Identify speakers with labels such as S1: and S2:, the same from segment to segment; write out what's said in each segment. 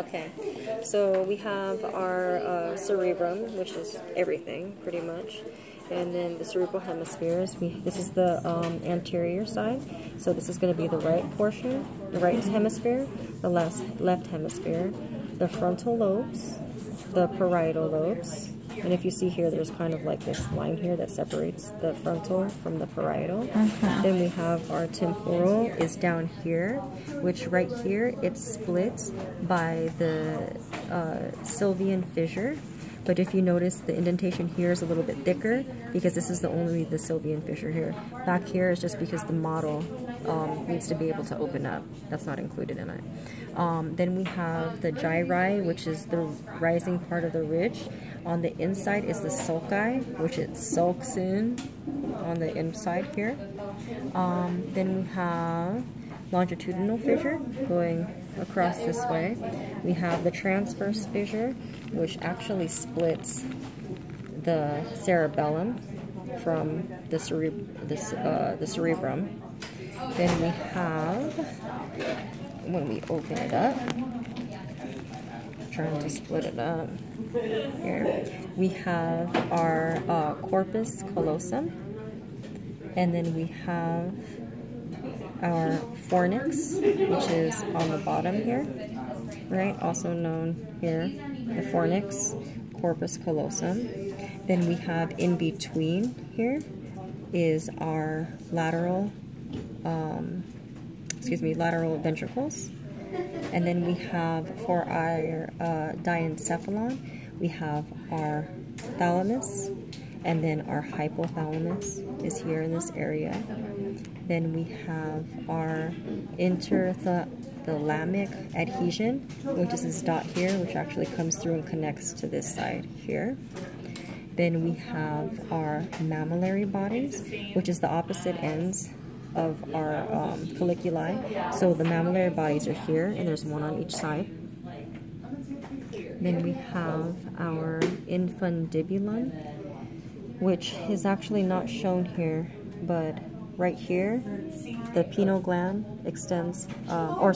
S1: Okay, so we have our cerebrum, which is everything, pretty much. And then the cerebral hemispheres, this is the anterior side. So this is going to be the right portion, the right hemisphere, the left hemisphere, the frontal lobes, the parietal lobes. And if you see here, there's kind of like this line here that separates the frontal from the parietal. Then we have our temporal is down here, which right here, it's split by the sylvian fissure. But if you notice, the indentation here is a little bit thicker because this is only the sylvian fissure here. Back here is just because the model needs to be able to open up. That's not included in it. Then we have the gyri, which is the rising part of the ridge. On the inside is the sulci, which it sulks in on the inside here. Then we have longitudinal fissure going across this way. We have the transverse fissure, which actually splits the cerebellum from the cerebrum. Then we have, when we open it up, trying to split it up here, we have our corpus callosum, and then we have our fornix, which is on the bottom here, right? Also known here, the fornix, corpus callosum. Then we have in between here is our lateral, lateral ventricles. And then we have, for our diencephalon, we have our thalamus, and then our hypothalamus is here in this area. Then we have our interthalamic adhesion, which is this dot here, which actually comes through and connects to this side here. Then we have our mammillary bodies, which is the opposite ends of our colliculi. So the mammillary bodies are here, and there's one on each side. Then we have our infundibulum, which is actually not shown here, but right here, the pineal gland extends, what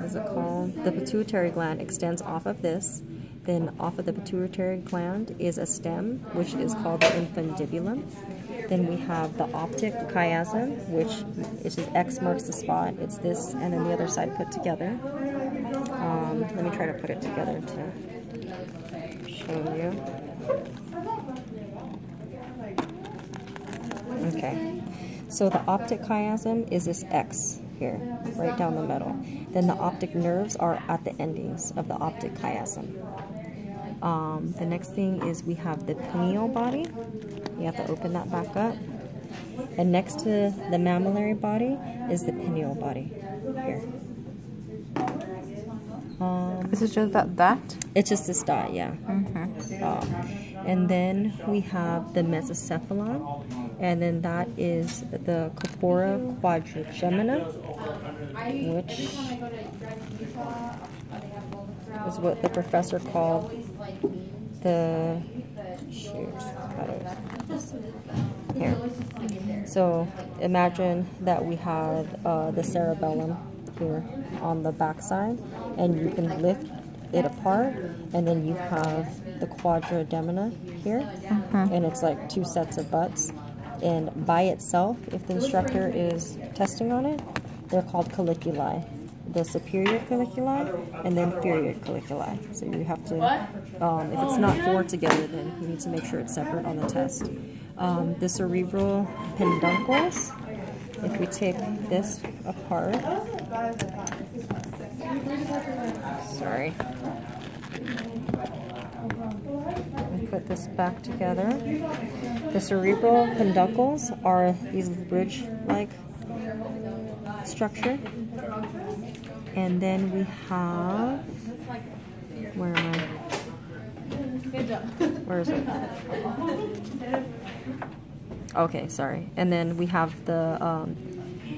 S1: is it called? The pituitary gland extends off of this. Then off of the pituitary gland is a stem, which is called the infundibulum. Then we have the optic chiasm, which is X marks the spot. It's this and then the other side put together. Let me try to put it together to show you. Okay, so the optic chiasm is this X here, right down the middle. Then the optic nerves are at the endings of the optic chiasm. The next thing is we have the pineal body. You have to open that back up. And next to the mammillary body is the pineal body here.
S2: Is it just that?
S1: It's just this dot, yeah. And then we have the mesocephalon, and then that is the corpora quadrigemina, which is what the professor called the here. So imagine that we have the cerebellum here on the back side, and you can lift it apart, and then you have the quadrigemina here, and it's like two sets of butts. And by itself, if the instructor is testing on it, they're called colliculi. The superior colliculi and the inferior colliculi. So you have to, if it's not four together, then you need to make sure it's separate on the test. The cerebral peduncles, if we take this apart, sorry, and put this back together. The cerebral peduncles are these ridge-like structure. And then we have, where am I? Where is it? Okay, sorry. And then we have the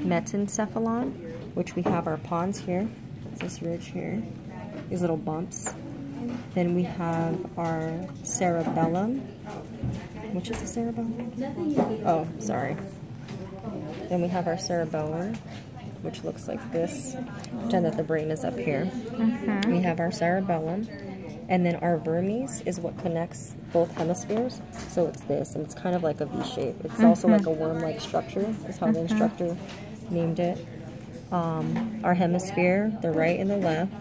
S1: metencephalon, which we have our pons here. This ridge here, these little bumps. Then we have our cerebellum. Which is the cerebellum? Oh, sorry. Then we have our cerebellum. which looks like this. Pretend that the brain is up here. We have our cerebellum, and then our vermis is what connects both hemispheres. So it's this, and it's kind of like a V shape. It's also like a worm-like structure, is how the instructor named it. Our hemisphere, the right and the left.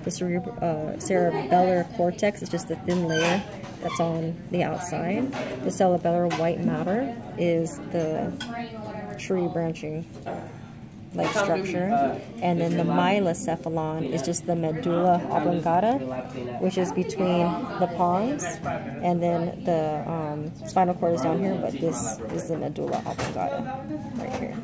S1: The cerebellar cortex is just a thin layer that's on the outside. The cerebellar white matter is the tree branching like structure, and then the myelocephalon is just the medulla oblongata, which is between the pons, and then the spinal cord is down here, but this is the medulla oblongata right here.